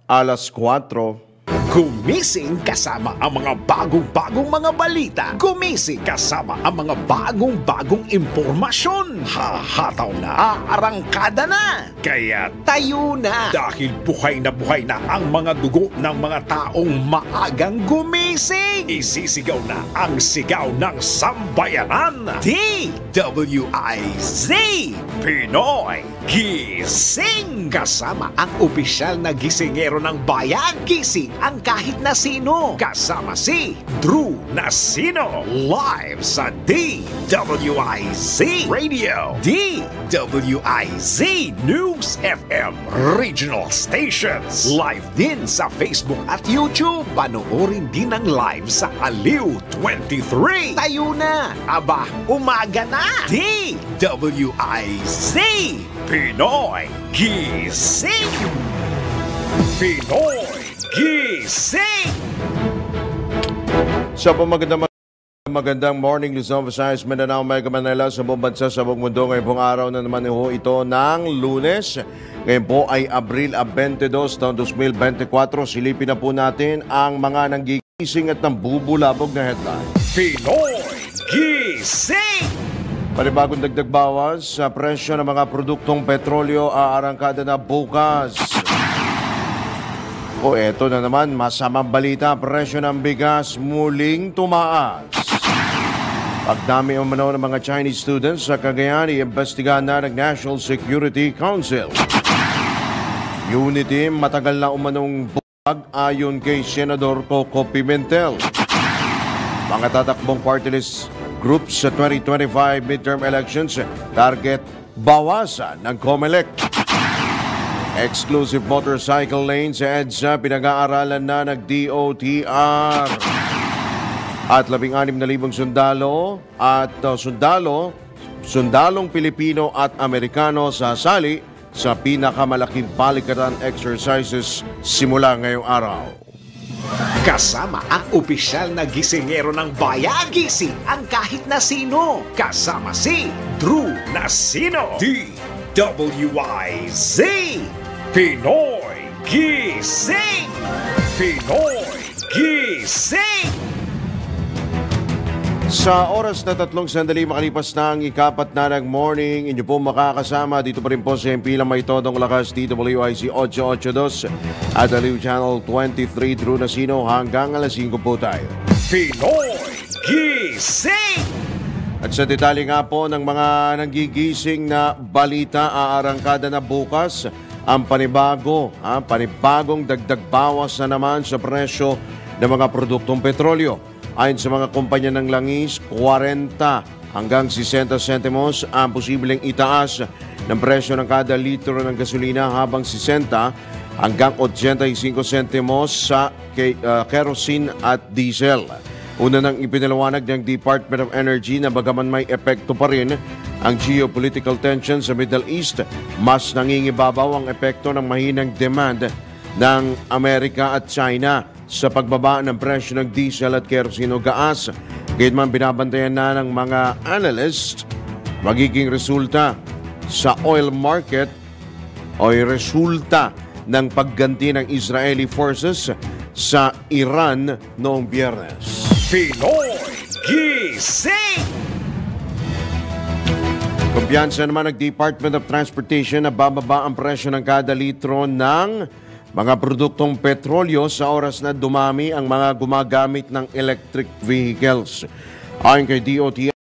4:00. Gumising kasama ang mga bagong-bagong mga balita. Gumising kasama ang mga bagong-bagong impormasyon. Hahataw na, aarangkada na. Kaya tayo na. Dahil buhay na ang mga dugo ng mga taong maagang gumising. Isisigaw na ang sigaw ng sambayanan. DWIZ Pinoy Gising. Kasama ang opisyal na gisingero ng bayan. Gising ang kahit na sino. Kasama si Drew Nasino. Live sa DWIZ Radio, DWIZ News FM Regional Stations. Live din sa Facebook at YouTube. Panoorin din ang live sa Aliw 23. Tayo na. Aba, umaga na. DWIZ Pinoy Gising. Pinoy Gising! Sa magandang morning, Luzon, Visayas, Mindanao, Mega Manila, sa buong bansa, sa buong mundo. Ngayon pong araw na naman ito ng Lunes. Ngayon po ay Abril 22, taon 2024. Silipin na po natin ang mga nanggigising at nambubulabog na headline. Pinoy Gising! Panibagong dagdag bawas sa presyo ng mga produktong petrolyo aarangkada na bukas. O eto na naman, masamang balita, presyo ng bigas muling tumaas. Pagdami umano ng mga Chinese students sa Cagayan, iimbestigahan na ng National Security Council. Unity, matagal na umanong buwag ayon kay Senador Coco Pimentel. Mga tatakbong party list groups sa 2025 midterm elections, target bawasan ng COMELEC. Exclusive motorcycle lane sa EDSA, pinag-aaralan na ng DOTR. At 16,000 sundalo at sundalong Pilipino at Amerikano sasali sa pinakamalaking palikatan exercises simula ngayong araw. Kasama ang opisyal na gisingero ng bayan. Gising ang kahit na sino. Kasama si Drew Nasino. DWIZ Pinoy Gising! Pinoy Gising! Sa oras na 3 sandali makalipas na ang ikapat na ng morning, inyo po makakasama dito pa rin po sa impilang may todong lakas DWIZ 882 at Aliw Channel 23 Drew Nasino hanggang alas 5 po tayo. Pinoy Gising! At sa detalye nga po ng mga nanggigising na balita, aarangkada na bukas ang panibagong dagdag bawas na naman sa presyo ng mga produktong petrolyo. Ayon sa mga kumpanya ng langis, 40 hanggang 60 sentimos ang posibleng itaas ng presyo ng kada litro ng gasolina, habang 60 hanggang 85 sentimos sa kerosene at diesel. Una nang ipinaliwanag ng Department of Energy na bagaman may epekto pa rin ang geopolitical tension sa Middle East, mas nangingibabaw ang epekto ng mahinang demand ng Amerika at China sa pagbaba ng presyo ng diesel at kerosene o gas. Gayunman, binabantayan na ng mga analyst magiging resulta sa oil market o resulta ng pagganti ng Israeli forces sa Iran noong Biyernes. Pinoy Gising! Kumpiyansa naman ng Department of Transportation na bababa ang presyo ng kada litro ng mga produktong petrolyo sa oras na dumami ang mga gumagamit ng electric vehicles. Ayon kay DOTR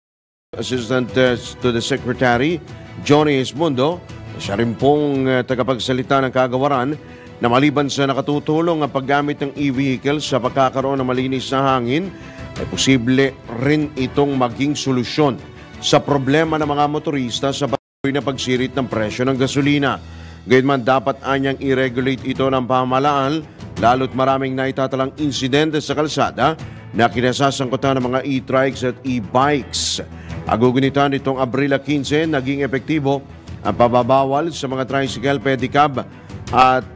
Assistant to the Secretary, Johnny Esmundo, siya rin pong tagapagsalita ng kagawaran, na maliban sa nakatutulong ang paggamit ng e-vehicles sa pagkakaroon ng malinis na hangin, ay posible rin itong maging solusyon sa problema ng mga motorista sa patuloy na pagsirit ng presyo ng gasolina. Gayunman, dapat anyang i-regulate ito ng pamahalaan, lalo't maraming naitatalang insidente sa kalsada na kinasasangkutan ng mga e-trikes at e-bikes. Agugunitan nitong Abril 15, naging epektibo ang pababawal sa mga tricycle, pedicab at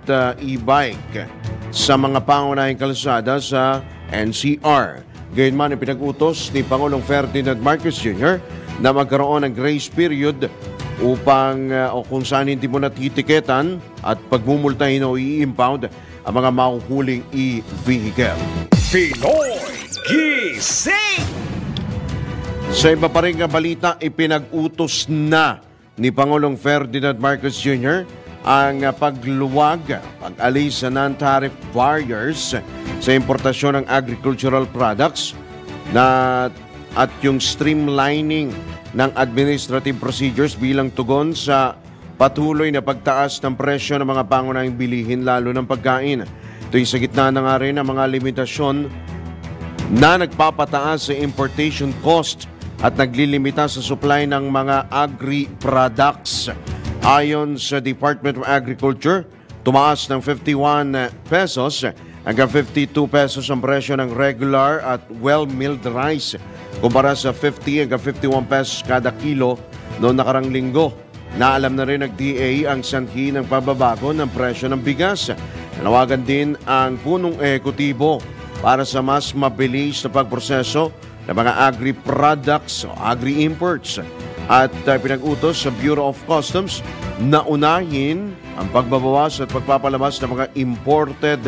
e-bike sa mga pangunahing kalsada sa NCR. Gayunman, ipinag-utos ni Pangulong Ferdinand Marcos Jr. na magkaroon ng grace period upang o kung saan hindi mo natitiketan at pagmumultahin o i-impound ang mga mahuhuling e-vehicle. Pinoy Gising! Sa iba pa rin nga balita, ipinag-utos na ni Pangulong Ferdinand Marcos Jr. ang pagluwag, pag-alis sa non-tariff barriers sa importasyon ng agricultural products at yung streamlining ng administrative procedures bilang tugon sa patuloy na pagtaas ng presyo ng mga pangunahing bilihin lalo ng pagkain. Ito'y sa gitna na nga rin ng mga limitasyon na nagpapataas sa importation cost at naglilimita sa supply ng mga agri-products. Ayon sa Department of Agriculture, tumaas ng 51 pesos hanggang 52 pesos ang presyo ng regular at well-milled rice kumpara sa 50 hanggang 51 pesos kada kilo noong nakarang linggo. Naalam na rin ng DA ang sanhi ng pagbabago ng presyo ng bigas. Nanawagan din ang punong ehekutibo para sa mas mabilis na pagproseso ng mga agri-products o agri-imports at pinag-utos sa Bureau of Customs na unahin ang pagbabawas at pagpapalabas ng mga imported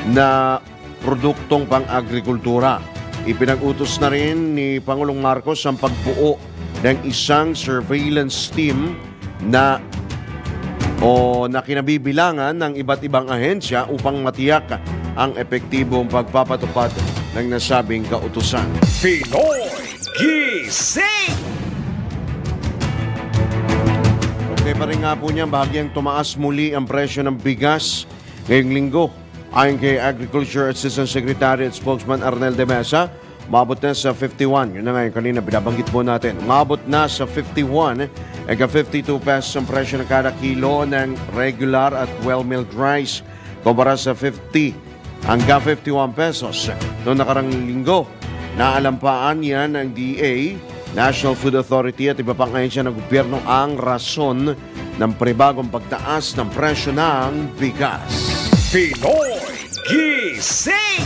na produktong pang-agrikultura. Ipinag-utos na rin ni Pangulong Marcos ang pagbuo ng isang surveillance team na kinabibilangan ng iba't ibang ahensya upang matiyak ang epektibong pagpapatupad ng nasabing kautusan. Pinoy Gising! Okay pa rin nga po niya, bahagyang tumaas muli ang presyo ng bigas ngayong linggo. Ayon kay Agriculture Assistant Secretary at Spokesman Arnel de Mesa, umabot na sa 51. Yun na nga yung kanina binabanggit po natin. Umabot na sa 51 hanggang 52 pesos ang presyo ng kada kilo ng regular at well-milled rice kumpara sa 50 hanggang 51 pesos noong nakarang linggo. Naalampaan yan ng DA, National Food Authority at iba pang ahensya ng gobyerno ang rason ng panibagong pagtaas ng presyo ng bigas. Pinoy Gising!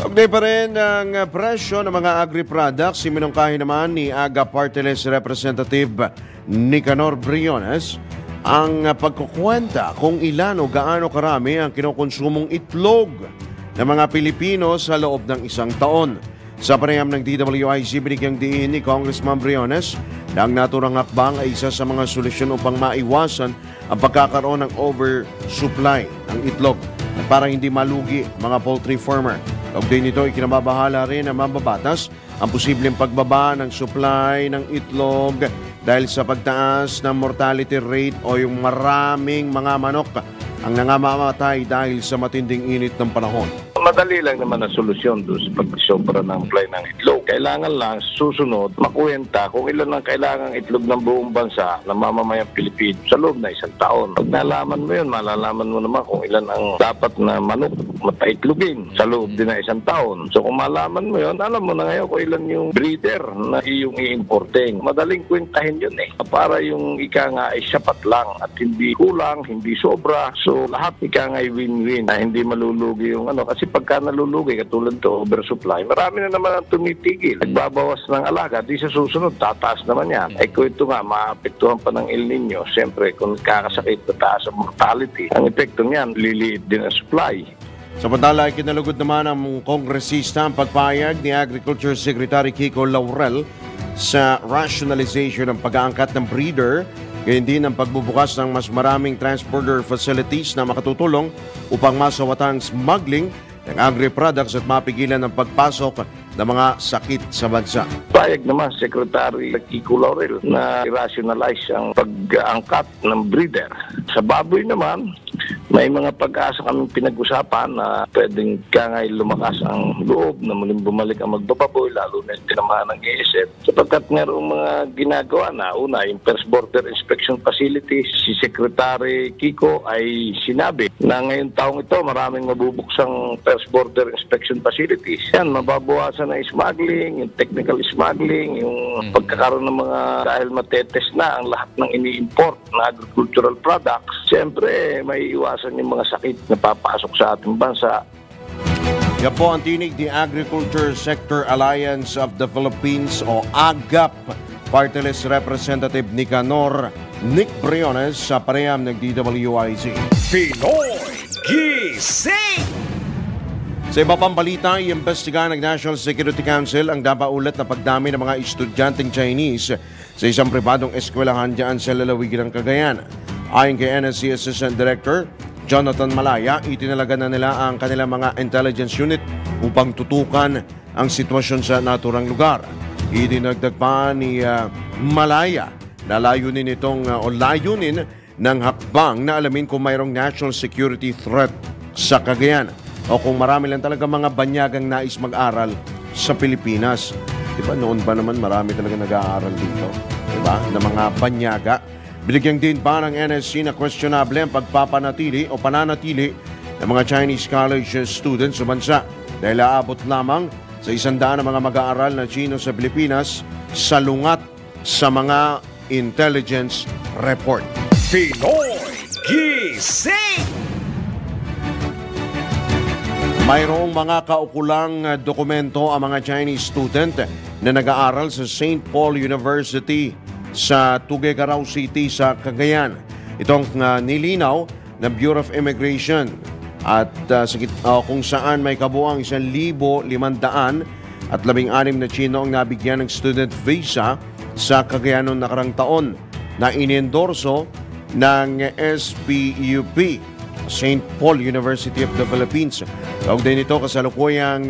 Update pa rin ang presyo ng mga agri-products. Iminungkahi naman ni AGA Party List Representative Nicanor Briones ang pagkukwenta kung ilan o gaano karami ang kinokonsumong itlog ng mga Pilipino sa loob ng isang taon. Sa panayam ng DWIZ, binigyang diin ni Congressman Briones na ang naturang hakbang ay isa sa mga solusyon upang maiwasan ang pagkakaroon ng oversupply ng itlog at para hindi malugi mga poultry farmer. Kaugnay nito, ikinababahala rin ng mababatas ang posibleng pagbaba ng supply ng itlog dahil sa pagtaas ng mortality rate o yung maraming mga manok ang nangamamatay dahil sa matinding init ng panahon. Madali lang naman ang solusyon doon sa pagsobra ng supply ng itlog. Kailangan lang susunod, makuwenta kung ilan ang kailangang itlog ng buong bansa na mamamayang Pilipino sa loob na isang taon. Pag nalaman mo yun, malalaman mo naman kung ilan ang dapat na manok mapaitlogin sa loob din ng isang taon. So kung malaman mo yun, alam mo na ngayon kung ilan yung breeder na iyong i-importing. Madaling kwentahin yun eh. Para yung ika nga ay sapat lang at hindi kulang, hindi sobra. So lahat ika nga ay win-win na hindi malulugi yung ano. Kasi pagka nalulugi, katulad to oversupply, marami na naman ang tumitigil. Nagbabawas ng alaga, di sa susunod, tataas naman yan. Eh kung ito nga, maapektuhan pa ng El Nino, siyempre kung kakasakit, tataas ang mortality. Ang epekto niyan, liliit din ang supply. Samantala, kinalugod naman ang kongresista ang pagpayag ni Agriculture Secretary Kiko Laurel sa rationalization ng pag-aangkat ng breeder, gayon din ang pagbubukas ng mas maraming transporter facilities na makatutulong upang masawatang smuggling ng agri-products at mapigilan ang pagpasok ng mga sakit sa bansa. Payag naman Secretary Kiko Laurel na i-rationalize ang pag-angkat ng breeder. Sa baboy naman, may mga pag-asa kaming pinag-usapan na pwedeng kangay lumakas ang loob na muling bumalik ang magbababoy, lalo na yung tinamaan ng ASF. Sapagkat mayroong mga ginagawa na, una, yung First Border Inspection Facilities, si Secretary Kiko ay sinabi na ngayong taong ito maraming mabubuksang First Border Inspection Facilities. Yan, mababawasan ng smuggling, yung technical smuggling, yung pagkakaroon ng mga, dahil matetest na ang lahat ng ini-import na agricultural products, siyempre may iwasan yung mga sakit na papasok sa ating bansa. Yan po ang tinig ni Agriculture Sector Alliance of the Philippines o AGAP Party List Representative Nicanor Briones sa panayam ng DWIZ. Pinoy Gising! Sa iba pang balita, iimbestigahan ng National Security Council ang napaulat na pagdami ng mga estudyanteng Chinese sa isang pribadong eskwelahan diyan sa lalawigan ng Cagayan. Ayon kay NSC Assistant Director Jonathan Malaya, itinalaga na nila ang kanilang mga intelligence unit upang tutukan ang sitwasyon sa naturang lugar. Idinagdag pa ni Malaya na layunin ng hakbang na alamin kung mayroong national security threat sa Cagayan o kung marami lang talaga mga banyagang nais mag-aral sa Pilipinas. Diba noon ba naman marami talaga nag-aaral dito? Diba? Na mga banyaga. Binigyan din pa ng NSC na questionable ang pagpapanatili o pananatili ng mga Chinese college students sa bansa dahil aabot lamang sa 100 na mga mag-aaral na Chino sa Pilipinas salungat sa mga intelligence report. Pinoy Gising! Mayroong mga kaukulang dokumento ang mga Chinese student na nag-aaral sa St. Paul University sa Tuguegarao City sa Cagayan. Itong nilinaw ng Bureau of Immigration at kung saan may kabuang 1,516 na Chino ang nabigyan ng student visa sa Cagayan noong nakarang taon na inendorso ng SPUP, St. Paul University of the Philippines. Kaugnay nito, kasalukuyang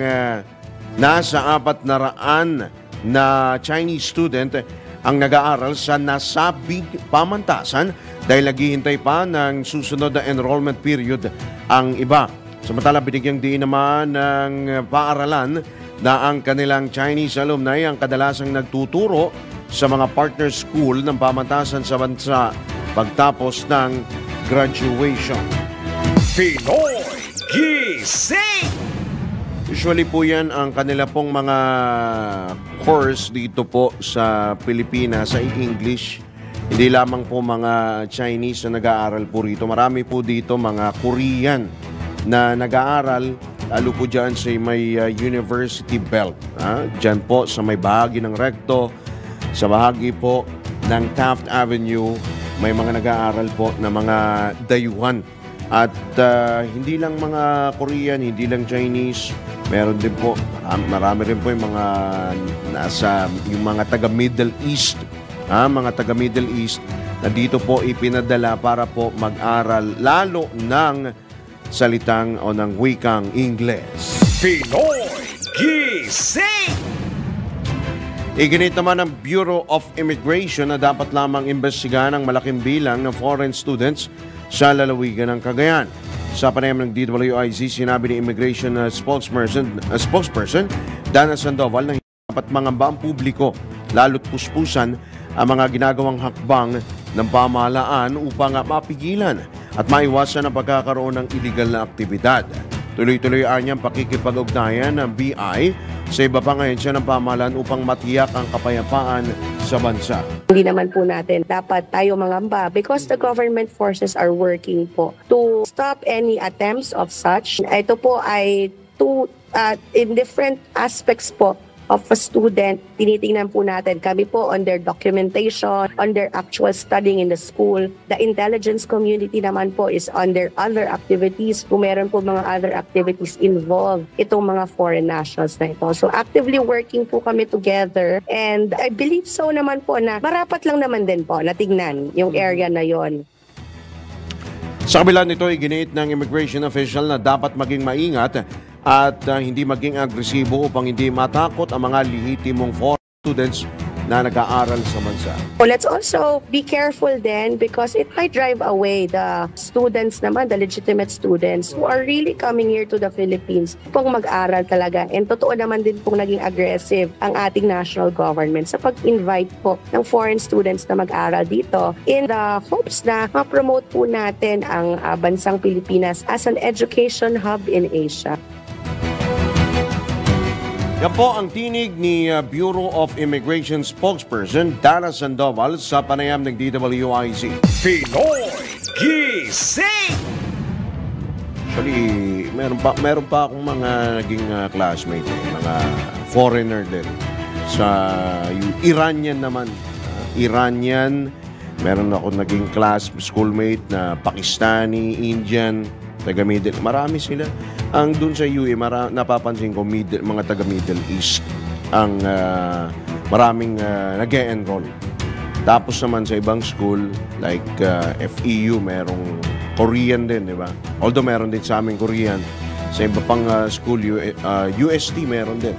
nasa 400 na Chinese student ang nag-aaral sa nasabing pamantasan dahil naghihintay pa ng susunod na enrollment period ang iba. Samantala, binigyang diin naman ng paaralan na ang kanilang Chinese alumni ang kadalasang nagtuturo sa mga partner school ng pamantasan sa bansa pagtapos ng graduation. Pinoy Gising! Usually po yan ang kanila pong mga course dito po sa Pilipinas sa English. Hindi lamang po mga Chinese na nag-aaral po rito. Marami po dito mga Korean na nag-aaral lalo po dyan sa may University Belt. Dyan po sa may bahagi ng Recto, sa bahagi po ng Taft Avenue, may mga nag-aaral po na mga dayuhan. At hindi lang mga Korean, hindi lang Chinese, meron din po, marami rin po yung mga yung mga taga Middle East, mga taga Middle East na dito po ipinadala para po mag-aral lalo ng salitang o ng wikang Ingles. Pinoy Gising! Iginit naman ng Bureau of Immigration na dapat lamang imbestigahan ang malaking bilang ng foreign students sa lalawigan ng Cagayan. Sa panayam ng DWIZ, sinabi ni Immigration spokesperson Dana Sandoval na hindi dapat mangamba ang publiko lalo't puspusan ang mga ginagawang hakbang ng pamahalaan upang mapigilan at maiwasan ang pagkakaroon ng illegal na aktibidad. Tuloy-tuloy ang pakikipag-ugnayan ng BI sa iba pang ahensya ng pamahalaan upang matiyak ang kapayapaan sa bansa. Hindi naman po natin dapat tayo mangamba because the government forces are working po to stop any attempts of such. Ito po ay in different aspects po of a student, tinitingnan po natin. Kami po on their documentation, on their actual studying in the school. The intelligence community naman po is on their other activities. Kung meron po mga other activities involved, itong mga foreign nationals na ito. So actively working po kami together and I believe so naman po na marapat lang naman din po na tingnan yung area na yon. Sa kabila nito, iginiit ng immigration official na dapat maging maingat at hindi maging agresibo upang hindi matakot ang mga lehitimong foreign students na nag-aaral sa bansa. So let's also be careful then because it might drive away the students naman, the legitimate students who are really coming here to the Philippines pong mag-aral talaga. And totoo naman din pong naging aggressive ang ating national government sa pag-invite po ng foreign students na mag-aral dito in the hopes na ma-promote po natin ang bansang Pilipinas as an education hub in Asia. Yan po ang tinig ni Bureau of Immigration spokesperson Dana Sandoval sa panayam ng DWIZ. Pinoy Gising! Actually, meron pa akong mga naging classmate, mga foreigner din. Sa Iranian naman. Iranian, meron ako naging schoolmate na Pakistani, Indian, taga Middle. Marami sila. Ang dun sa UE, napapansin ko mga taga Middle East ang maraming nag-e-enroll. Tapos naman sa ibang school like FEU, merong Korean din, di ba? Although meron din sa aming Korean. Sa iba pang school, UST meron din.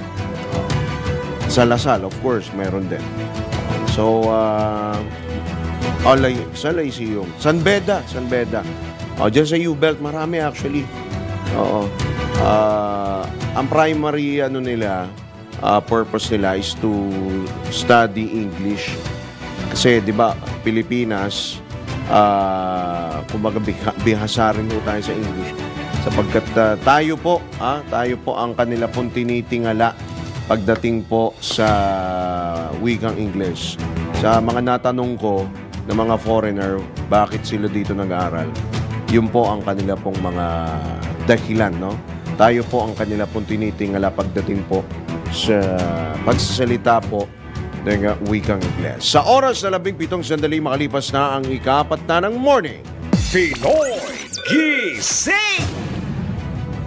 Sa Lasal, of course, meron din. So, sa Lyceum. San Beda. Diyan sa U-Belt, marami actually. Oo. Ang primary purpose nila is to study English. Kasi 'di ba, Pilipinas kumbaga bihasa rin tayo sa English. Sapagkat tayo po ang kanila pong tinitingala pagdating po sa wikang English. Sa mga natanong ko ng mga foreigner, bakit sila dito nag-aaral? Yun po ang kanila pong mga dahilan, no? Tayo po ang kanila pong tinitingala pagdating po sa pagsasalita po ng wikang Ingles. Sa oras na 17 sandali makalipas na ang ika-4 na ng morning. Pinoy Gising!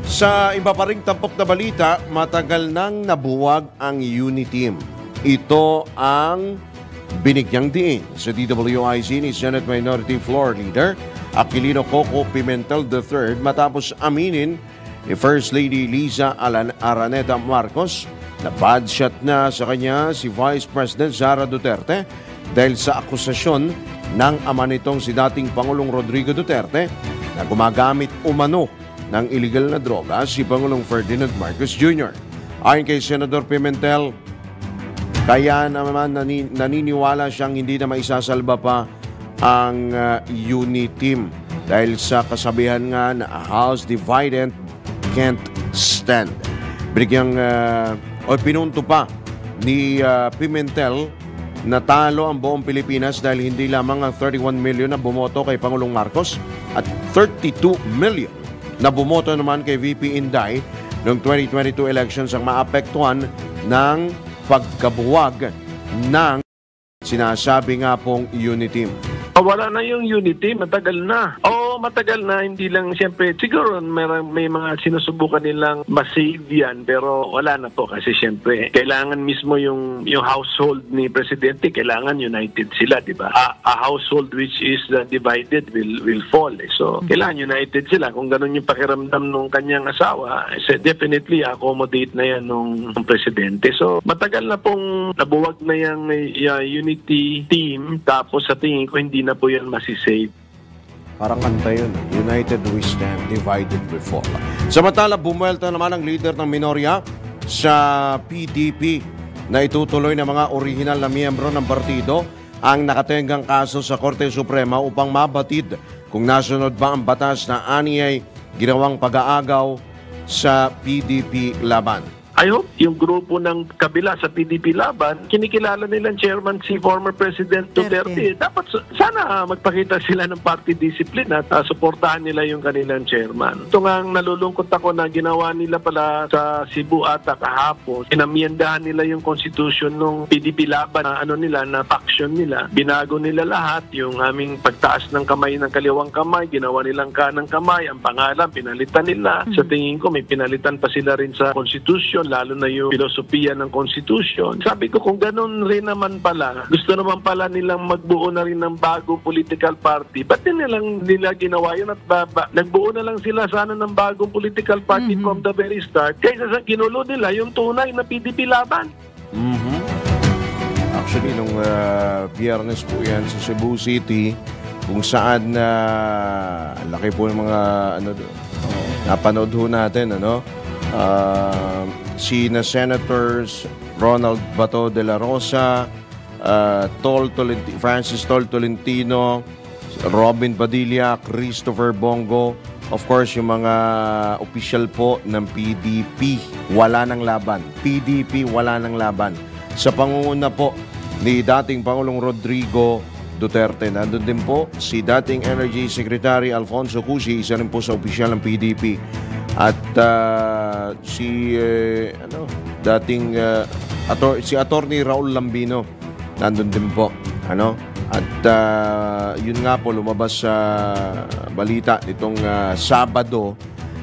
Sa iba pa ring tampok na balita, matagal nang nabuwag ang Uniteam. Ito ang binigyang diin sa DWIC ni Senate Minority Floor Leader Aquilino Coco Pimentel III matapos aminin ni First Lady Liza Araneta Marcos na bad shot na sa kanya si Vice President Sara Duterte dahil sa akusasyon ng ama nitong si dating Pangulong Rodrigo Duterte na gumagamit umano ng illegal na droga si Pangulong Ferdinand Marcos Jr. Ayon kay Senador Pimentel, kaya naman naniniwala siyang hindi na maisasalba pa ang Uniteam dahil sa kasabihan nga na a house divided can't stand. Binigyang pinunto pa ni Pimentel na talo ang buong Pilipinas dahil hindi lamang ang 31 million na bumoto kay Pangulong Marcos at 32 million na bumoto naman kay VP Inday noong 2022 elections ang maapektuhan ng pagkabuwag ng sinasabi nga pong Uniteam. Wala na yung Unity, matagal na. Oo, matagal na, hindi lang, siyempre, siguro may mga sinusubukan nilang masave yan, pero wala na po kasi siyempre, kailangan mismo yung household ni Presidente, kailangan united sila, di ba? A household which is divided will fall. So, kailangan united sila. Kung ganun yung pakiramdam ng kanyang asawa, definitely accommodate na yan ng Presidente. So, matagal na pong nabuwag na yung Unity team, tapos sa tingin ko, hindi na po yan masisave. Parang kanta yun. United we stand, divided we fall. Samantala, bumuelta naman ang leader ng minorya sa PDP na itutuloy ng mga orihinal na miyembro ng partido ang nakatenggang kaso sa Korte Suprema upang mabatid kung nasunod ba ang batas na aniyay ginawang pag-aagaw sa PDP laban. I hope yung grupo ng kabila sa PDP laban, kinikilala nilang chairman si former President Duterte. Dapat sana magpakita sila ng party discipline at suportahan nila yung kanilang chairman. Ito nga nalulungkot ako na ginawa nila pala sa Cebu ata kahapon. Inamyendahan nila yung constitution ng PDP laban na faction nila. Binago nila lahat, yung aming pagtaas ng kamay ng kaliwang kamay, ginawa nilang kanang kamay, ang pangalan pinalitan nila. Sa tingin ko may pinalitan pa sila rin sa constitution, lalo na yung filosofiya ng Constitution. Sabi ko kung ganun rin naman pala, gusto naman pala nilang magbuo na rin ng bagong political party. Ba't nila ginawa yun at nagbuo na lang sila sana ng bagong political party from the very start kaysa sa ginulo nila yung tunay na PDP laban. Actually, nung Biyernes po yan sa Cebu City, kung saan laki po ng mga napanood ho natin, sina Senators Ronald Bato de la Rosa, Francis Tol Tolentino, Robin Padilla, Christopher Bongo, of course yung mga official po ng PDP, wala ng laban. PDP, wala ng laban. Sa pangunguna po ni dating Pangulong Rodrigo Duterte, nandun din po si dating Energy Secretary Alfonso Cusi, isa rin po sa official ng PDP. At si si Attorney Raul Lambino nandun din po. At yun nga po, lumabas sa balita nitong Sabado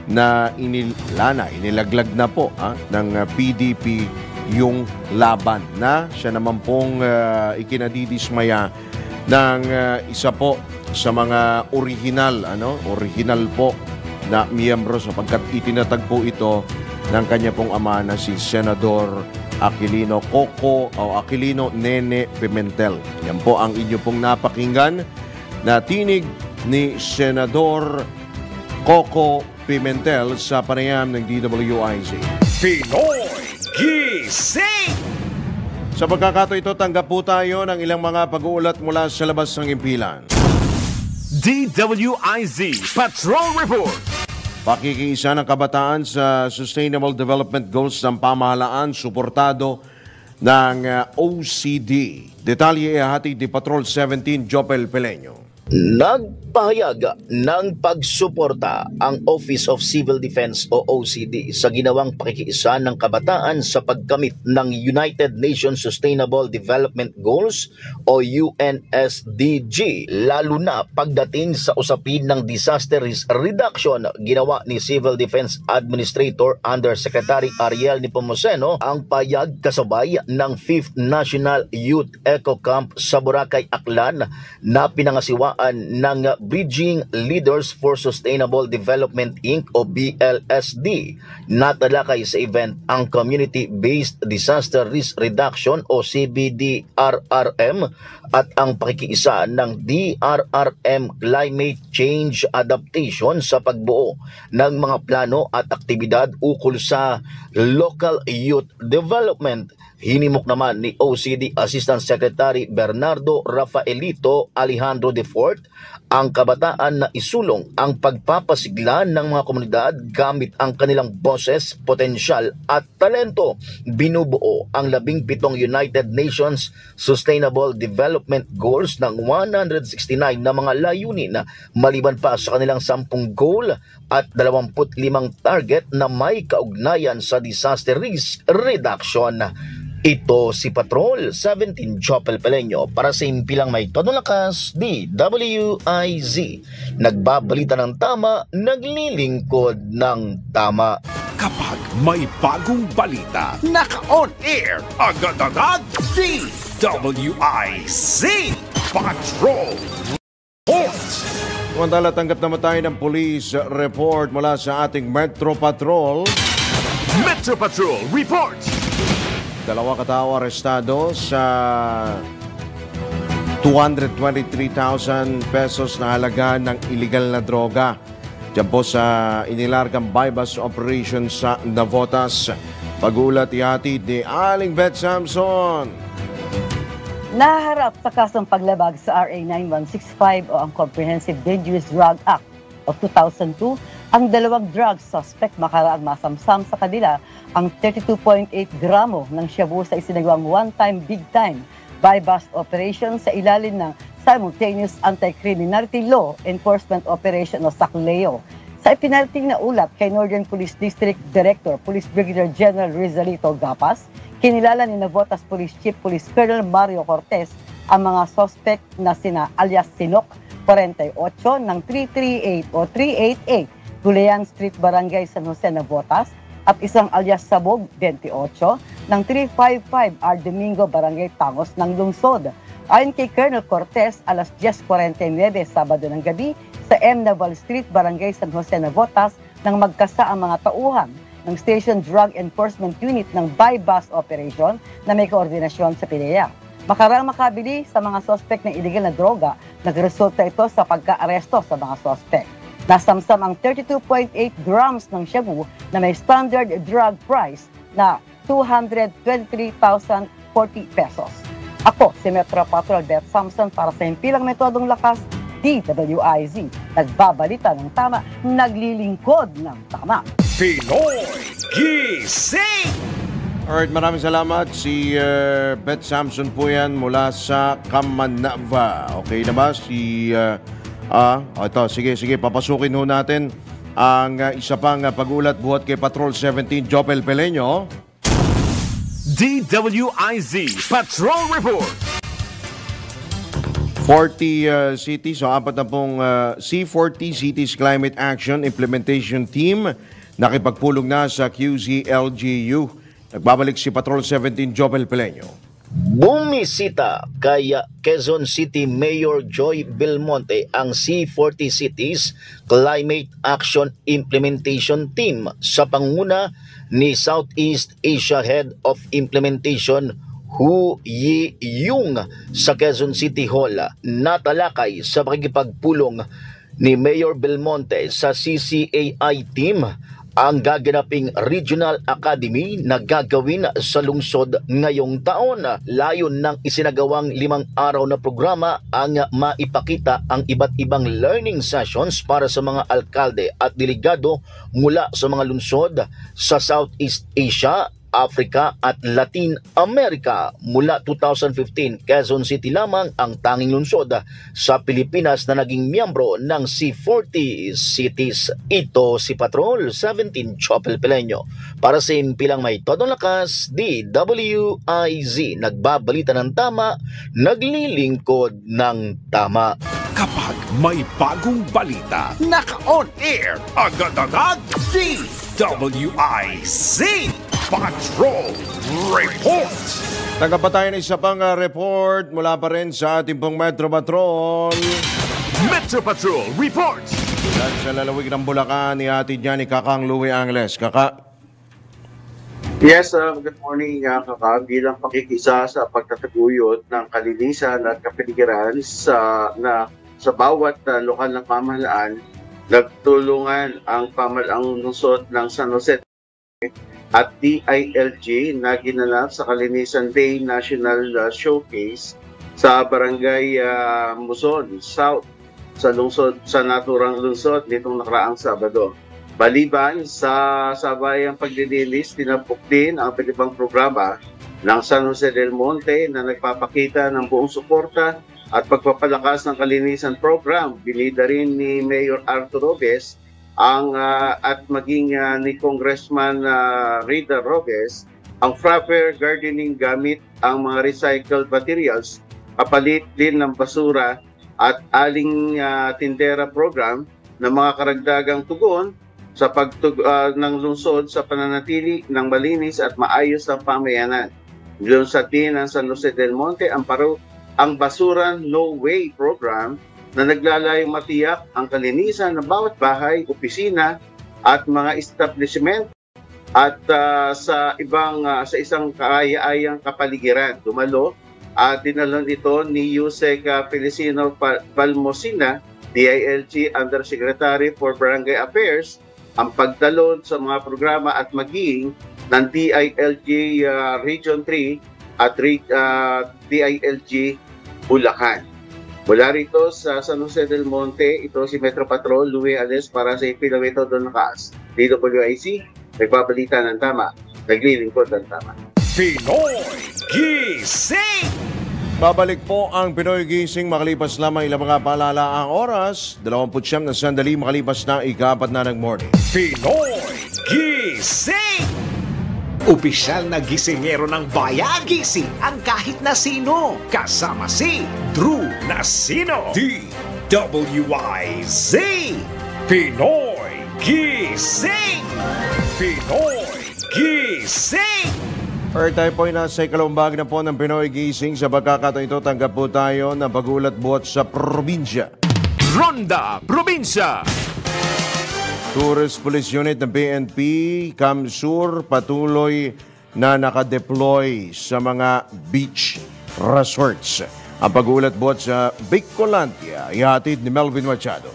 na inilaglag na po ng PDP yung laban na siya naman pong ikinadidismaya ng isa po sa mga original po na miyembro sapagkat itinatag po ito ng kanya pong ama na si Senador Aquilino Nene Pimentel. Yan po ang inyo pong napakinggan na tinig ni Senador Coco Pimentel sa panayam ng DWIZ. Pinoy Gising! Sa pagkakataon ito, tanggap po tayo ng ilang mga pag-uulat mula sa labas ng impilan. DWIZ Patrol Report. Pakikiisa ng kabataan sa Sustainable Development Goals ng pamahalaan, suportado ng OCD. Detalye ihahatid ni Patrol 17 Jopel Peleño. Nagpahayag ng pagsuporta ang Office of Civil Defense o OCD sa ginawang pakikiisa ng kabataan sa pagkamit ng United Nations Sustainable Development Goals o UNSDG, lalo na pagdating sa usapin ng disaster risk reduction. Ginawa ni Civil Defense Administrator Undersecretary Ariel Nepomuceno ang payag kasabay ng 5th National Youth Eco Camp sa Boracay, Aklan na pinangasiwa ng Bridging Leaders for Sustainable Development Inc. o BLSD. Natalakay sa event ang Community-Based Disaster Risk Reduction o CBDRRM at ang pakikiisa ng DRRM Climate Change Adaptation sa pagbuo ng mga plano at aktibidad ukol sa local youth development. Hinimok naman ni OCD Assistant Secretary Bernardo Rafaelito Alejandro IV ang kabataan na isulong ang pagpapasigla ng mga komunidad gamit ang kanilang boses, potensyal at talento. Binubuo ang 17 United Nations Sustainable Development Goals ng 169 na mga layunin maliban pa sa kanilang 10 goal at 25 target na may kaugnayan sa disaster risk reduction. Ito si Patrol 17 Jopel Peleño para sa impilang may todong lakas, DWIZ. Nagbabalita ng tama, naglilingkod ng tama. Kapag may bagong balita, naka-on air, agad-agad, DWIZ Patrol Report. Samantala, tanggap naman tayo ng police report mula sa ating Metro Patrol. Metro Patrol Report. 2 katao arestado sa 223,000 pesos na halaga ng illegal na droga. Diyan po sa inilargang bypass operation sa Navotas. Pag-ulat ihatid ni Aling Beth Samson. Naharap sa kasong paglabag sa RA 9165 o ang Comprehensive Dangerous Drug Act of 2002, ang dalawang drug suspect makaraang masamsam sa kanila ang 32.8 gramo ng shabu sa isinagawang one-time, big-time buy-bust operation sa ilalim ng Simultaneous Anti-Criminality Law Enforcement Operation o SACLEO. Sa ipinarating na ulat kay Northern Police District Director Police Brigadier General Rizalito Gapas, kinilala ni Navotas Police Chief Police Colonel Mario Cortez ang mga suspect na sina alias Sinok, 48 ng 338 o 388 Gulayan Street, Barangay San Jose, Navotas, at isang alias Sabog, 28, ng 355 R. Domingo, Barangay Tangos ng Lungsod. Ayon kay Colonel Cortez, alas 10:49 Sabado ng gabi sa M. Naval Street, Barangay San Jose, Navotas, nang magkasa ang mga tauhan ng Station Drug Enforcement Unit ng buy-bust operation na may koordinasyon sa PIDEA. Makaraang makabili sa mga suspect ng illegal na droga, nagresulta ito sa pagka-aresto sa mga suspect. Nasamsam ang 32.8 grams ng shabu na may standard drug price na 223,040 pesos. Ako, si Metro Patrol Beth Samson para sa Impilang Metodong Lakas, DWIZ. Nagbabalita ng tama, naglilingkod ng tama. Pinoy Gising! Alright, maraming salamat. Si Beth Samson po yan mula sa Kamanava. Okay na ba? Ito, sige, papasukin ho natin ang isa pang pag-ulat buhat kay Patrol 17 Jopel Peleño. DWIZ Patrol Report. 40 cities, so 40 C40 Cities Climate Action Implementation Team nakipagpulong na sa QCLGU. Nagbabalik si Patrol 17 Jopel Peleño. Bumisita kay Quezon City Mayor Joy Belmonte ang C40 Cities Climate Action Implementation Team sa panguna ni Southeast Asia Head of Implementation Hu Yi-yung sa Quezon City Hall. Natalakay sa pakikipagpulong ni Mayor Belmonte sa CCAI team ang gaganaping Regional Academy na gagawin sa lungsod ngayong taon. Layon ng isinagawang 5 araw na programa ang maipakita ang iba't ibang learning sessions para sa mga alkalde at delegado mula sa mga lungsod sa Southeast Asia, Africa at Latin America. Mula 2015, Quezon City lamang ang tanging lungsod sa Pilipinas na naging miyembro ng C40 Cities. Ito si Patrol 17 Chopel Peleño. Para sa impilang may todong lakas, DWIZ, nagbabalita ng tama, naglilingkod ng tama. Kapag may bagong balita, naka-on air, agad-agad, DWIZ Patrol Report. Tagap pa tayo ng isa pang report mula pa rin sa ating pong Metro Patrol. Metro Patrol reports. Dahil sa lalawig ng Bulacan, ihatid niya ni Kakang Louie Angles. Kaka. Yes, good morning Kaka. Bilang pakikisa sa pagtataguyod ng kalinisan at kapaligiran sa bawat lokal na pamahalaan, nagtulungan ang pamahalaang lungsod ng San Jose at DILG na ginanap sa Kalinisan Day National Showcase sa Barangay Muson South sa naturang lungsod nitong nakaraang Sabado. Baliban sa sabayang paglilinis, tinapok din ang iba-ibang programa ng San Jose del Monte na nagpapakita ng buong suporta at pagpapalakas ng kalinisan program. Binida rin ni Mayor Arturo Robes at maging ni Congressman Rida Robes ang proper gardening gamit ang mga recycled materials, kapalit din ng basura at aling tindera program na mga karagdagang tugon sa ng lungsod sa pananatili ng malinis at maayos na pamayanan. Lunsad din ng San Jose del Monte ang Basuran No Way program na naglalayong matiyak ang kalinisan ng bawat bahay, opisina at mga establishment at sa isang kaaya-ayang kapaligiran. Dumalo at dinalon ito ni Yusek Felicino Balmosina, DILG Undersecretary for Barangay Affairs, ang pagdalon sa mga programa at maging ng DILG Region 3 at DILG Bulacan. Mula rito sa San Jose del Monte, ito si Metro Patrol Louie Ales para sa Ipilawito Don Lakas. DWIC, nagbabalita ng tama, naglilingkod ng tama. Pinoy Gising! Babalik po ang Pinoy Gising makalipas lamang ilang mga paalala ang oras. 29 na sandali makalipas na ika-4 na ng morning. Pinoy Gising! Opisyal na gisingero ng bayan, gising ang kahit na sino. Kasama si Drew Nasino. DWIZ Pinoy Gising! Pinoy Gising! Tayo po ay nasa ikalawang bahagi na po ng Pinoy Gising. Sa pagkakataon ito, tanggap po tayo ng pag-ulat buhat sa probinsya. Ronda Probinsya. Tourist Police Unit ng PNP, Kamsur, patuloy na nakadeploy sa mga beach resorts. Ang pag-uulat buhat sa Bicolandia, ihatid ni Melvin Machado.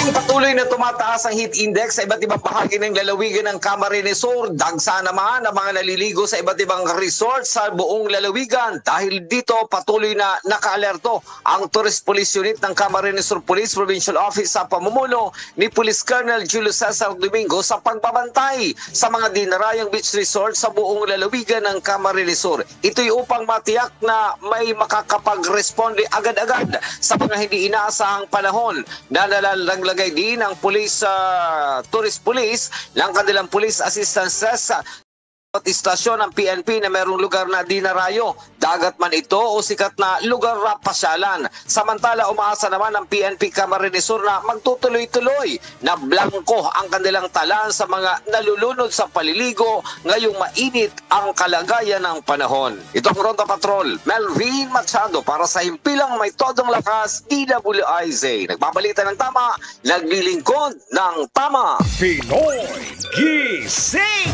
Patuloy na tumataas ang heat index sa iba't ibang bahagi ng lalawigan ng Camarines Sur. Dagsa naman ang mga naliligo sa iba't ibang resort sa buong lalawigan. Dahil dito patuloy na nakaalerto ang Tourist Police Unit ng Camarines Sur Police Provincial Office sa pamumuno ni Police Colonel Julio Cesar Domingo sa pagbabantay sa mga dinarayang beach resort sa buong lalawigan ng Camarines Sur. Ito'y upang matiyak na may makakapag-responde agad-agad sa mga hindi inaasahang panahon. Naglagay din ang Tourist Police ng kanilang police assistances istasyon ng PNP na mayroong lugar na dinarayo, dagat man ito o sikat na lugar na pasyalan. Samantala, umaasa naman ng PNP Camarines Sur na magtutuloy-tuloy na blanko ang kanilang talaan sa mga nalulunod sa paliligo ngayong mainit ang kalagayan ng panahon. Ito ang Ronda Patrol, Melvin Machado para sa himpilang may todong lakas, DWIZ. Nagbabalita ng tama, naglilingkod ng tama. Pinoy Gising!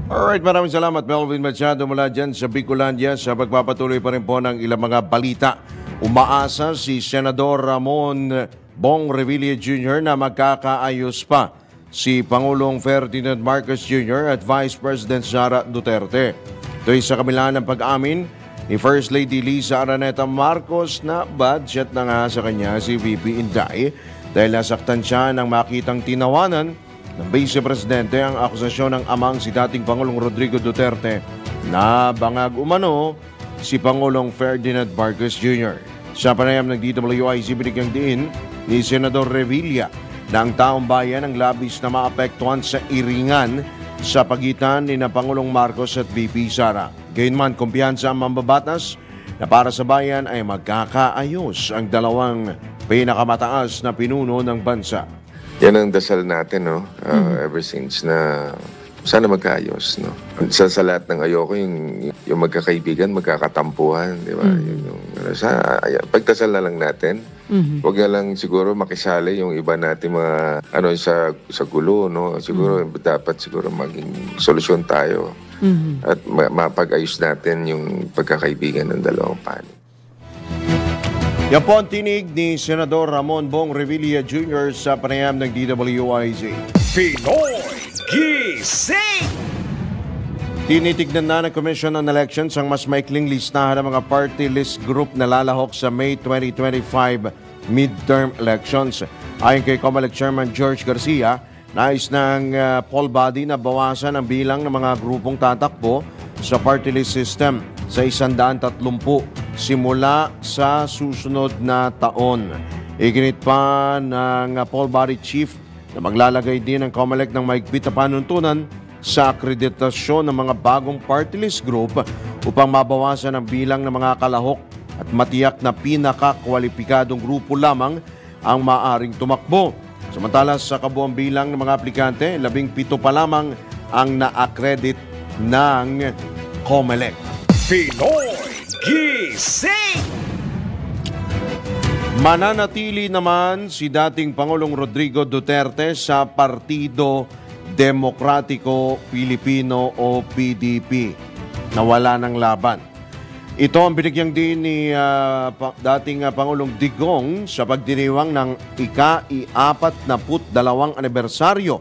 Alright, maraming salamat Melvin Machado mula dyan sa Bicolandia sa pagpapatuloy pa rin po ng ilang mga balita. Umaasa si Senador Ramon Bong Revilla Jr. na magkakaayos pa si Pangulong Ferdinand Marcos Jr. at Vice President Sara Duterte. Ito'y sa kabila ng pag-amin ni First Lady Liza Araneta Marcos na budget na nga sa kanya si VP Inday dahil nasaktan siya ng makitang tinawanan ng Vice Presidente ang akusasyon ng amang si dating Pangulong Rodrigo Duterte na bangag umano si Pangulong Ferdinand Marcos Jr. Sa panayam ng DWIZ, binigyang diin ni Senador Revilla na ang taong bayan ang labis na maapektuhan sa iringan sa pagitan ni na Pangulong Marcos at VP Sara. Gayunman, kumpiyansa ang mambabatas na para sa bayan ay magkakaayos ang dalawang pinakamataas na pinuno ng bansa. Yan ang dasal natin, no? Ever since na sana magkaayos, no? Sa lahat ng ayoko, yung magkakaibigan, magkakatampuhan, di ba? Pagdasal na lang natin. Huwag na lang siguro makisali yung iba natin mga, sa gulo, no? Siguro, dapat siguro maging solusyon tayo. At mapag-ayos natin yung pagkakaibigan ng dalawang panig. Yan po ang tinig ni Senador Ramon Bong Revilla Jr. sa panayam ng DWIZ. Pinoy Gising! Tinitignan na ng Commission on Elections ang mas maikling listahan ng mga party list group na lalahok sa May 2025 midterm elections. Ayon kay COMELEC Chairman George Garcia, nais ng poll body na bawasan ang bilang ng mga grupong tatakbo sa party list system sa 130 simula sa susunod na taon. Iginit pa ng poll body chief na maglalagay din ng COMELEC ng mahigpit na panuntunan sa akreditasyon ng mga bagong party list group upang mabawasan ang bilang ng mga kalahok at matiyak na pinakakwalipikadong grupo lamang ang maaring tumakbo. Samantala sa kabuang bilang ng mga aplikante, 17 pa lamang ang na-accredit ng COMELEC. Pinoy Gising! Mananatili naman si dating Pangulong Rodrigo Duterte sa Partido Demokratiko Pilipino o PDP na wala ng laban. Ito ang binigyang din ni dating Pangulong Digong sa pagdiriwang ng ika-42 anibersaryo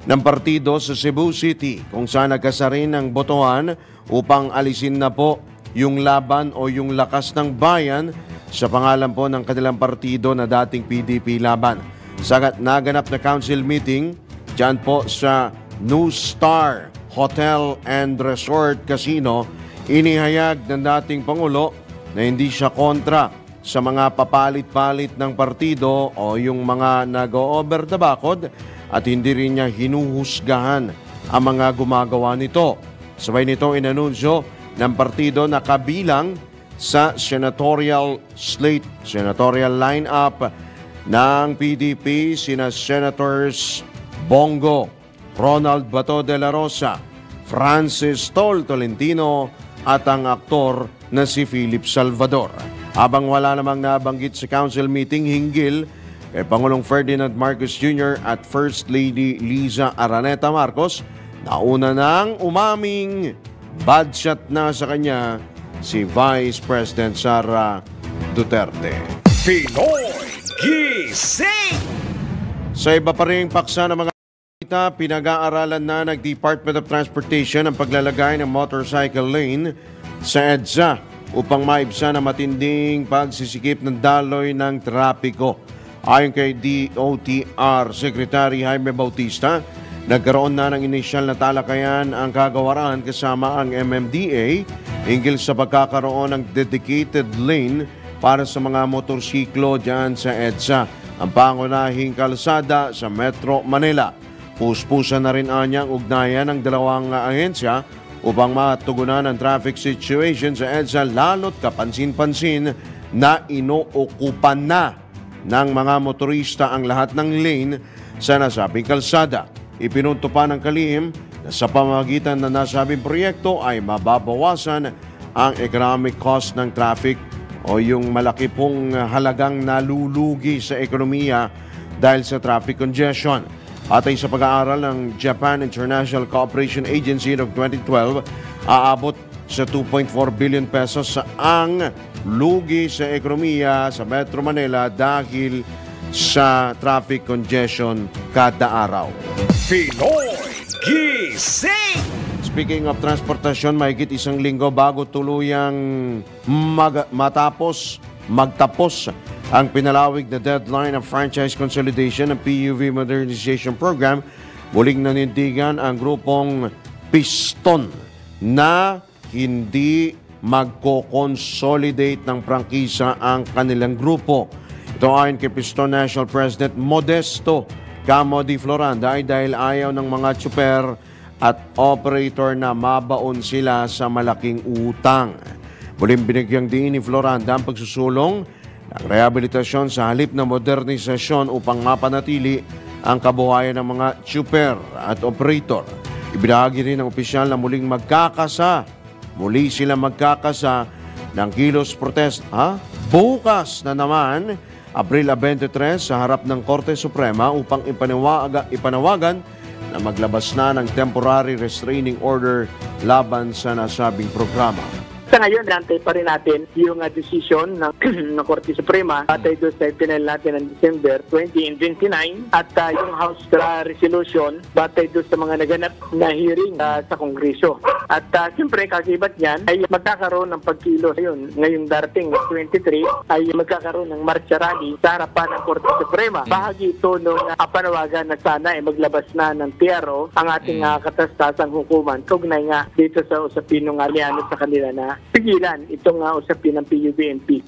ng partido sa Cebu City kung saan nagkasarin ng botohan upang alisin na po yung laban o yung lakas ng bayan sa pangalan po ng kanilang partido na dating PDP Laban. Sa naganap na council meeting dyan po sa New Star Hotel and Resort Casino, inihayag ng dating Pangulo na hindi siya kontra sa mga papalit-palit ng partido o yung mga nag-over the bakod at hindi rin niya hinuhusgahan ang mga gumagawa nito. Sabay nito inanunsyo ng partido na kabilang sa senatorial lineup ng PDP sina Senators Bongo, Ronald Bato de la Rosa, Francis Tol Tolentino at ang aktor na si Philip Salvador. Habang wala namang nabanggit sa council meeting hinggil kay Pangulong Ferdinand Marcos Jr. at First Lady Liza Araneta Marcos, nauna nang umaming budget na sa kanya si Vice President Sara Duterte. Pinoy Gising! Sa iba pa ring paksa ng mga balita, pinag-aaralan na ng Department of Transportation ang paglalagay ng motorcycle lane sa EDSA upang maibsan ang matinding pagsisikip ng daloy ng trapiko. Ayon kay DOTR Secretary Jaime Bautista, nagkaroon na ng inisyal na talakayan ang kagawaran kasama ang MMDA hinggil sa pagkakaroon ng dedicated lane para sa mga motorsiklo dyan sa EDSA, ang pangunahing kalsada sa Metro Manila. puspusan na rin anya ang ugnayan ng dalawang ahensya upang matugunan ang traffic situation sa EDSA lalo't kapansin-pansin na inookupan na ng mga motorista ang lahat ng lane sa nasabing kalsada. Ipinunto pa ng kalihim na sa pamamagitan ng nasabing proyekto ay mababawasan ang economic cost ng traffic o yung malaki pong halagang nalulugi sa ekonomiya dahil sa traffic congestion. Atay sa pag-aaral ng Japan International Cooperation Agency noong 2012, aabot sa 2.4 billion pesos ang lugi sa ekonomiya sa Metro Manila dahil sa traffic congestion kada araw. Pinoy Gising! Speaking of transportasyon, mahigit isang linggo bago tuluyang magtapos ang pinalawig na deadline ng franchise consolidation ng PUV Modernization Program, muling nanindigan ang grupong Piston na hindi magko-consolidate ng prangkisa ang kanilang grupo. Ito ayon kay Piston National President Modesto Camo di Floranda ay dahil ayaw ng mga tsuper at operator na mabaon sila sa malaking utang. Muling binigyang diin ni Floranda ang pagsusulong ng rehabilitasyon sa halip na modernisasyon upang mapanatili ang kabuhayan ng mga tsuper at operator. Ibinahagi rin ng opisyal na muli sila magkakasa ng kilos protesta bukas na naman, Abril 23, sa harap ng Korte Suprema upang ipanawagan na maglabas na ng temporary restraining order laban sa nasabing programa. Sa ngayon, nantay pa rin natin yung decision ng Korte Suprema batay doon sa ipinal natin ng December 2029 at yung House Resolution batay doon sa mga naganap na hearing sa Kongreso. At siyempre, kagibat niyan ay magkakaroon ng pagkilos ngayong darating 23 ay magkakaroon ng marcha rally sa harapan ng Korte Suprema. Bahagi ito ng panawagan na sana ay maglabas na ng TRO ang ating katastasang hukuman kaugnay nga dito sa usapin ng aliano sa kanila na pigilan itong usapin ng PUBNP.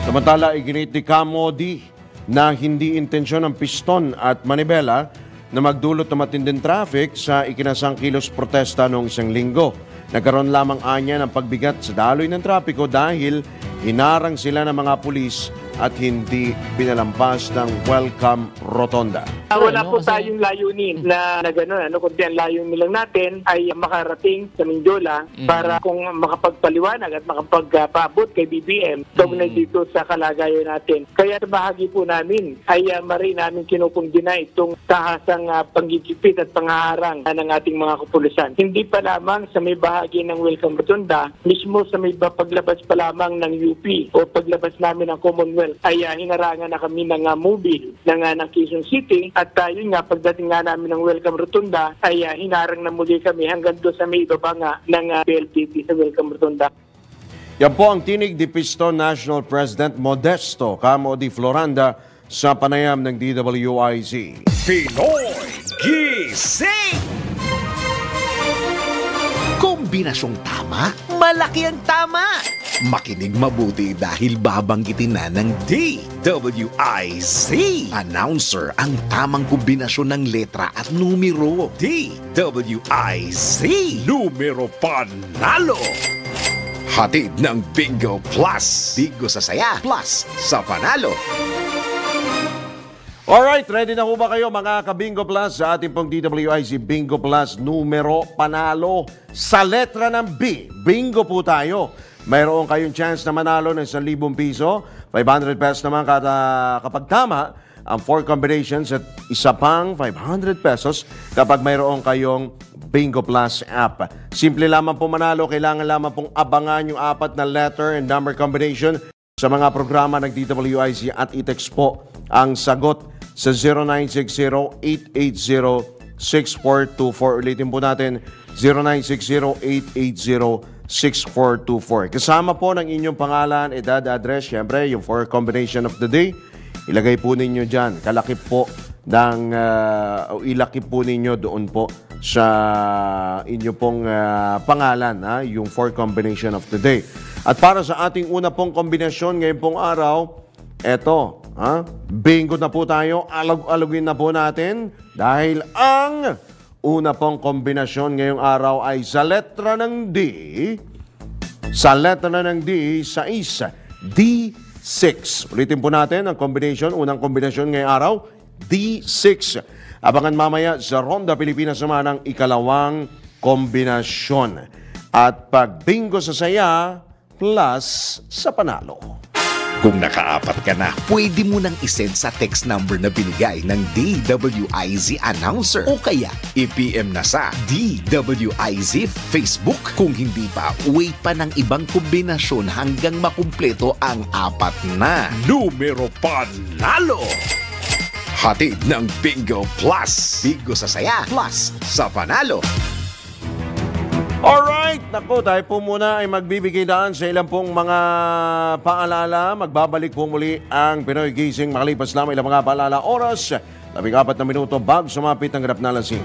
Samantala, iginit ni Camo D na hindi intensyon ng Piston at Manibela na magdulot ng matinding traffic sa ikinasang kilos protesta noong isang linggo. Nagkaroon lamang anya ng pagbigat sa daloy ng trapiko dahil hinarang sila ng mga pulis at hindi pinalampas ng welcome rotonda. Wala po tayong layunin na gano'n. Kundi ang layunin lang natin ay makarating sa Mindiola para kung makapagpaliwanag at makapagpaabot kay BBM kaugnay dito sa kalagayan natin. Kaya sa bahagi po namin ay marin namin kinukundina itong tahasang panggigipit at panghaharang ng ating mga kapulisan. Hindi pa lamang sa may bahagi ng welcome rotunda, mismo sa may paglabas pa lamang ng UP o paglabas namin ng Commonwealth ay hinarangan na kami ng mobile ng Quezon City at yun nga, pagdating nga namin ng welcome rotunda ay hinarang na muli kami hanggang doon sa may ibaba nga ng PLTT sa welcome rotunda. Yan po ang tinig ni Piston National President Modesto Camo di Floranda sa panayam ng DWIZ. Pinoy Gising! Kombinasyong tama, malaki ang tama. Makinig mabuti dahil babanggitin na ng DWIZ. Announcer ang tamang kombinasyon ng letra at numero. DWIZ. Numero panalo. Hatid ng Bingo Plus. Bingo sa saya, plus sa panalo. Alright, ready na ho ba kayo mga ka-Bingo Plus sa ating pong DWIZ Bingo Plus numero panalo sa letra ng B. Bingo po tayo. Mayroon kayong chance na manalo ng 1,000 piso, 500 pesos naman kapag tama ang 4 combinations at isa pang 500 pesos kapag mayroon kayong Bingo Plus app. Simple lamang po manalo, kailangan lamang pong abangan yung 4 na letter and number combination sa mga programa ng DWIZ at i-text po ang sagot sa 0960-880-6424. Ulitin po natin, 0960-880-6424. Kasama po ng inyong pangalan, edad, address, syempre yung 4 combination of the day. Ilagay po ninyo dyan. Kalakip po ng, ilakip po ninyo doon po sa inyo pong pangalan, yung 4 combination of the day. At para sa ating una pong kombinasyon ngayon pong araw, eto, Bingo na po tayo. Alugin na po natin dahil ang una pong kombinasyon ngayong araw ay sa letra ng D. Sa letra ng D, 6, D6. Ulitin po natin ang combination. Unang kombinasyon ngayong araw, D6. Abangan mamaya sa Ronda Pilipinas naman ang ikalawang kombinasyon. At pag bingo sa saya, plus sa panalo. Kung nakaapat ka na, pwede mo nang isend sa text number na binigay ng DWIZ announcer o kaya i-PM na sa DWIZ Facebook. Kung hindi pa, wait pa ng ibang kombinasyon hanggang makumpleto ang apat na numero panalo. Hatid ng Bingo Plus. Bingo sa saya, plus sa panalo. Alright, naku, tayo po muna ay magbibigay daan sa ilang pong mga paalala. Magbabalik po muli ang Pinoy Gising makalipas lamang ilang mga paalala oras. 14 na minuto bago sumapit ang ganap na lasing.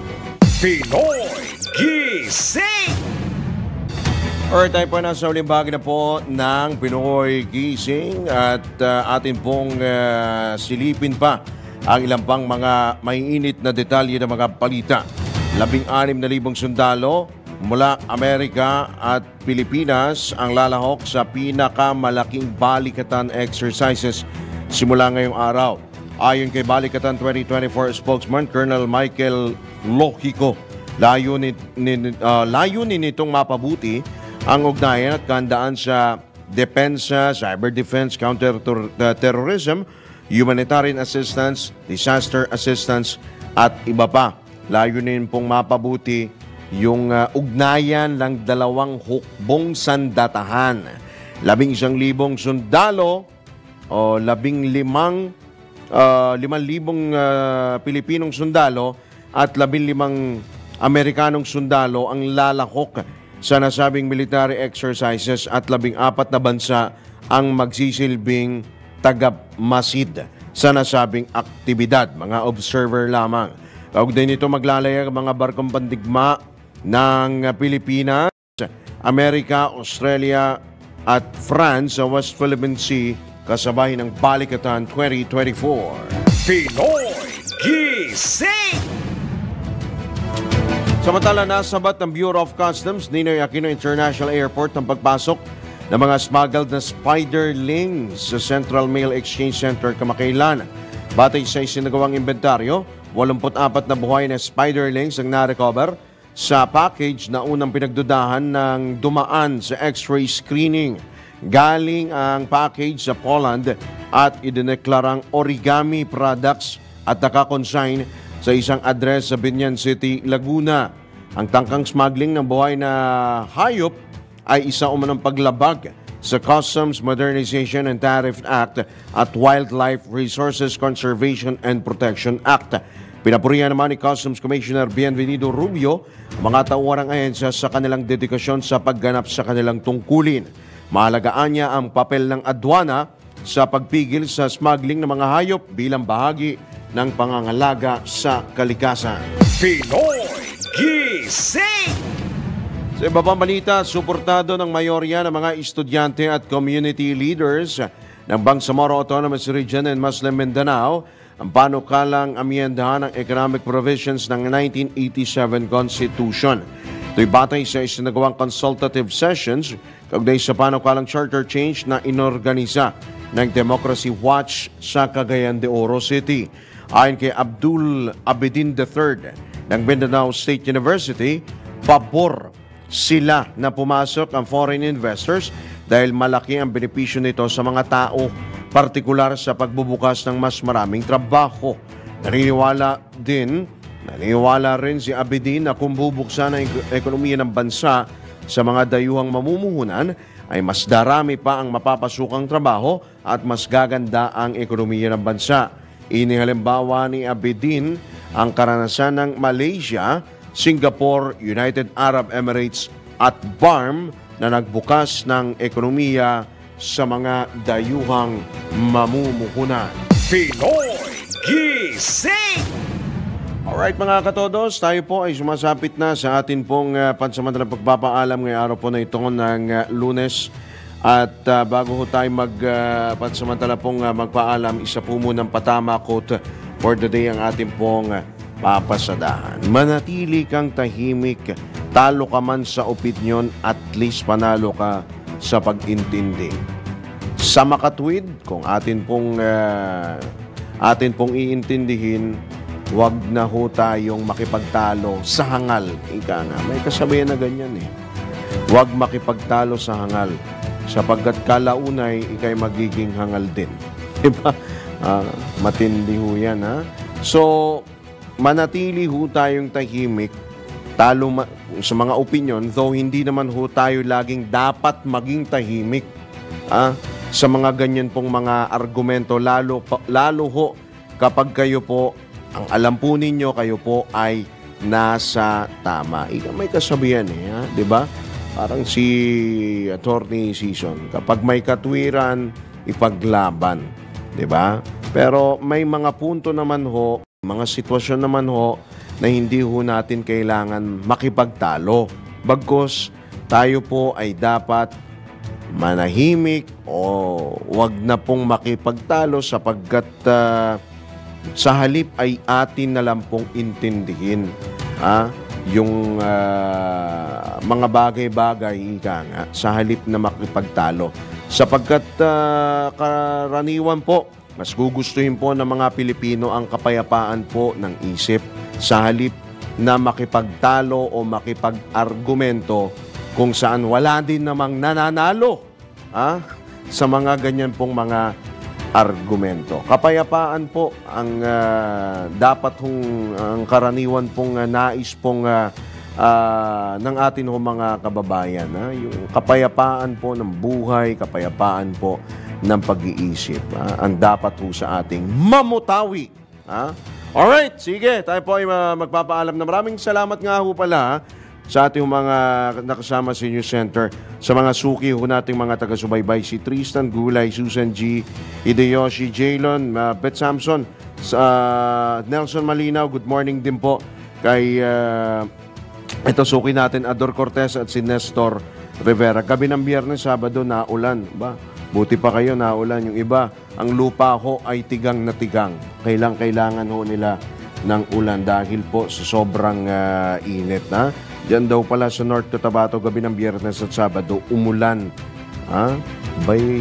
Pinoy Gising! Alright, tayo po nasa uling bahagi na po ng Pinoy Gising at atin pong silipin pa ang ilang pang mga maiinit na detalye ng mga balita. 16,000 sundalo mula Amerika at Pilipinas ang lalahok sa pinakamalaking balikatan exercises simula ngayong araw. Ayon kay Balikatan 2024 spokesman Colonel Michael Lohico, layunin nitong mapabuti ang ugnayan at kandaan sa depensa, cyber defense, counter-terrorism, humanitarian assistance, disaster assistance at iba pa. Layunin pong mapabuti yung ugnayan ng dalawang hukbong sandatahan. 11,000 sundalo o 5,000 Pilipinong sundalo at 15 Amerikanong sundalo ang lalahok sa nasabing military exercises at 14 na bansa ang magsisilbing tagamasid sa nasabing aktibidad. Mga observer lamang. Kaugnay nito maglalayag mga barkong pandigma ng Pilipinas, Amerika, Australia at France sa West Philippine Sea kasabay ng Balikatan 2024. Pinoy Gising! Samantala, nasabat ng Bureau of Customs Ninoy Aquino International Airport ang pagpasok ng mga smuggled na spiderlings sa Central Mail Exchange Center kamakailan. Batay sa isinagawang inventaryo, 84 na buhay na spiderlings ang na-recover sa package na unang pinagdudahan ng dumaan sa x-ray screening. Galing ang package sa Poland at idineklarang origami products at nakakonsign sa isang address sa Binyan City, Laguna. Ang tangkang smuggling ng buhay na hayop ay isa umanong paglabag sa Customs Modernization and Tariff Act at Wildlife Resources Conservation and Protection Act. Pinapurihan naman ni Customs Commissioner Bienvenido Rubio mga tauwarang ahensya sa kanilang dedikasyon sa pagganap sa kanilang tungkulin. Mahalagaan niya ang papel ng adwana sa pagpigil sa smuggling ng mga hayop bilang bahagi ng pangangalaga sa kalikasan. Pinoy Gising! Sa iba pang balita, suportado ng mayorya ng mga estudyante at community leaders ng Bangsamoro Autonomous Region and Muslim Mindanao ang panukalang amyendahan ng economic provisions ng 1987 Constitution. Ito'y batay sa isinagawang consultative sessions kaugnay sa panukalang charter change na inorganisa ng Democracy Watch sa Cagayan de Oro City. Ayon kay Abdul Abidin III ng Mindanao State University, pabor sila na pumasok ang foreign investors dahil malaki ang benepisyo nito sa mga tao, partikular sa pagbubukas ng mas maraming trabaho. Naniniwala rin si Abidin na kung bubuksan ang ekonomiya ng bansa sa mga dayuhang mamumuhunan, ay mas darami pa ang mapapasukang trabaho at mas gaganda ang ekonomiya ng bansa. Inihalimbawa ni Abidin ang karanasan ng Malaysia, Singapore, United Arab Emirates at BARM na nagbukas ng ekonomiya sa mga dayuhang mamumuhunan. Pinoy Gising! Alright mga katodos, tayo po ay sumasapit na sa atin pong pansamantalang pagpapaalam ngayong araw po na ito ng Lunes, At bago ho tayo pansamantala pong magpaalam, isa po munang patama quote for the day ang ating pong papasadahan. Manatili kang tahimik, talo ka man sa opinyon, at least panalo ka sa pag-intindi. Sa makatwid, kung atin pong iintindihin, wag na ho tayong makipagtalo sa hangal. Ika nga, may kasabihan na ganyan eh. Wag makipagtalo sa hangal, sapagkat kalaunay ikay magiging hangal din. Diba? Matindi ho yan, ha? So, manatili ho tayong tahimik, talo sa mga opinion, though hindi naman ho tayo laging dapat maging tahimik. Sa mga ganyan pong mga argumento, lalo ho kapag kayo po, ang alam po ninyo, kayo po ay nasa tama. May kasabihan di ba? Parang si Attorney Season, kapag may katwiran, ipaglaban, di ba? Pero may mga punto naman ho, mga sitwasyon naman ho, na hindi ho natin kailangan makipagtalo. Bagkus, tayo po ay dapat manahimik o wag na pong makipagtalo sapagkat sa halip ay atin na lang pong intindihin yung mga bagay-bagay sa halip na makipagtalo. Sapagkat karaniwan po, mas gugustuhin po ng mga Pilipino ang kapayapaan po ng isip sa halip na makipagtalo o makipag-argumento kung saan wala din namang nananalo sa mga ganyan pong mga argumento. Kapayapaan po ang dapat ang karaniwan pong nais pong ng atin mga kababayan. Yung kapayapaan po ng buhay, kapayapaan po ng pag-iisip. Ang dapat po sa ating mamutawi. Alright, sige, tayo po ay magpapaalam na maraming salamat nga ho pala sa ating mga nakasama sa News Center, sa mga suki ho nating mga taga-subaybay, si Tristan Gulay, Susan G, Hideyoshi, Jaylon, Beth Samson, Nelson Malinaw, good morning din po kay ito suki natin, Ador Cortez at si Nestor Rivera. Gabi ng Biyernes, Sabado, naulan. Buti pa kayo, naulan. Yung iba, ang lupa ho ay tigang na tigang. Kailangan ho nila ng ulan dahil po sa sobrang init Diyan daw pala sa North Cotabato, gabi ng Biyernes at Sabado, umulan.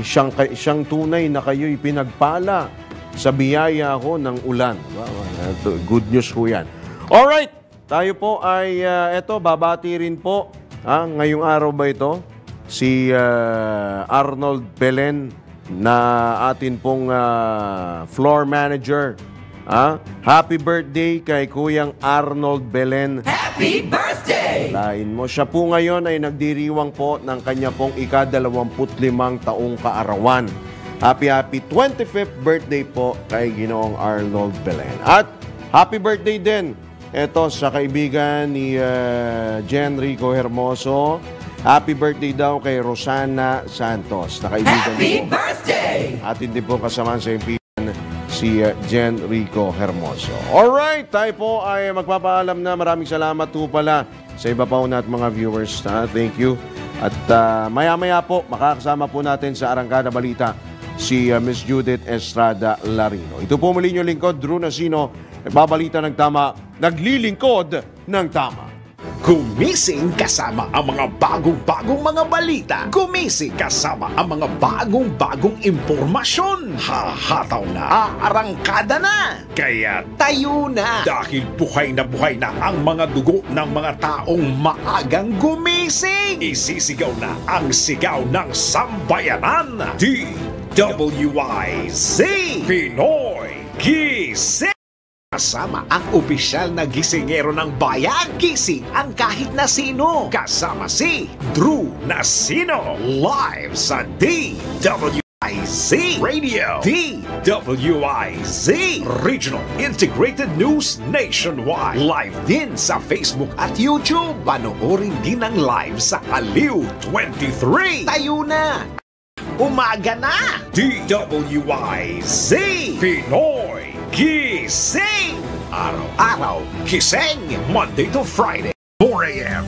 Siyang tunay na kayo'y pinagpala sa biyaya ho ng ulan. Good news ho yan. Alright, tayo po ay, babati rin po. Ngayong araw ba ito? Si Arnold Belen na atin pong floor manager. Happy birthday kay Kuyang Arnold Belen. Happy birthday! Lain mo. Siya po ngayon ay nagdiriwang po ng kanya pong ika-25 taong kaarawan. Happy 25th birthday po kay Ginoong Arnold Belen. At happy birthday din ito sa kaibigan ni Jen Rico Hermoso. Happy birthday daw kay Rosana Santos. Nakaibigan happy po. Birthday! At hindi po kasamaan sa impian si Jen Rico Hermoso. Alright, tayo po ay magpapaalam na. Maraming salamat po pala sa iba pa natin mga viewers. Thank you. At maya-maya po, makakasama po natin sa Arangkada Balita si Miss Judith Estrada Larino. Ito po muli nyo lingkod, Drew Nasino, nagbabalita ng tama, naglilingkod ng tama. Gumising kasama ang mga bagong-bagong mga balita. Gumising kasama ang mga bagong-bagong impormasyon. Hahataw na, aarangkada na. Kaya tayo na. Dahil buhay na ang mga dugo ng mga taong maagang gumising. Isisigaw na ang sigaw ng sambayanan. DWIZ Pinoy Gising. Kasama ang opisyal na gisingero ng bayan. Gising ang kahit na sino. Kasama si Drew Nasino. Live sa DWIZ Radio. DWIZ Regional Integrated News Nationwide. Live din sa Facebook at YouTube. Panoorin din ang live sa Aliw 23. Tayo na. Umaga na. DWIZ Pinoy Gising! Araw-araw, gising! Monday to Friday, 4 a.m.